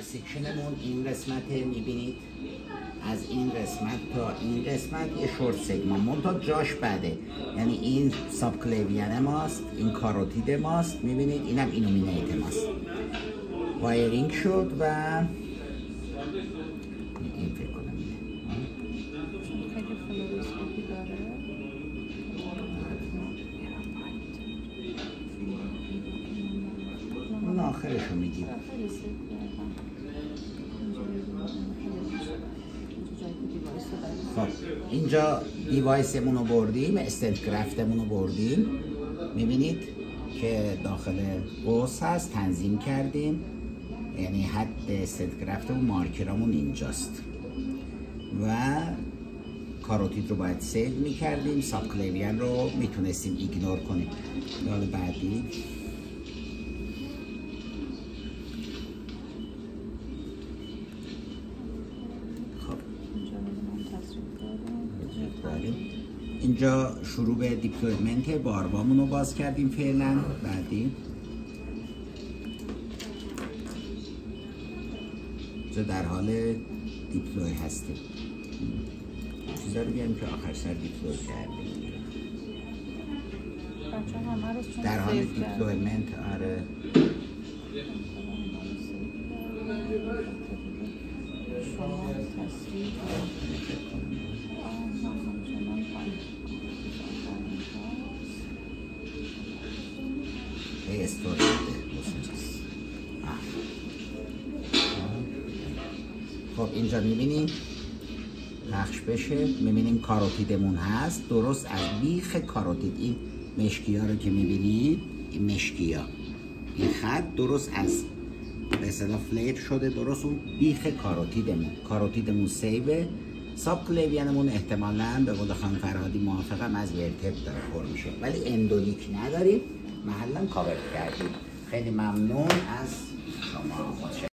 دایسکشنمون این قسمت میبینید، از این قسمت تا این قسمت یه شورت سگمان منتها جاش بده، یعنی این ساب کلیویان ماست، این کاروتید ماست، میبینید اینم اینومینیت ماست. وایرینگ شد و این فکر کنم اون آخرشو میگیم. خب اینجا دیوایسمون رو بردیم، استنت گرفتمون رو بردیم، میبینید که داخل قوس هست، تنظیم کردیم، یعنی حد استنت گرفتمون مارکرامون اینجاست و کاروتید رو باید سیو میکردیم، ساب کلیویان رو میتونستیم ایگنور کنیم. حالا بعدی اینجا شروع به دیپلویمنت باروامون رو باز کردیم فعلا. بعدی اینجا در حال دیپلوی هستیم، چیزا رو بیاریم که آخر سر دیپلوی کردیم. در حال دیپلویمنت. آره خب اینجا میبینیم پخش بشه، میبینیم کاروتیدمون هست، درست از بیخ کاروتید، این مشکیا رو که میبینید، این مشکیا، این خط درست از به اصطلاح فلیپ شده، درست اون بیخ کاروتیدمون سیوه. ساب کلیویانمون احتمالاً به قول خانم فرهادی موافقم از ورتبر داره پر میشه، ولی اندولیک نداریم، محلا کاور کردیم. خیلی ممنون از شما.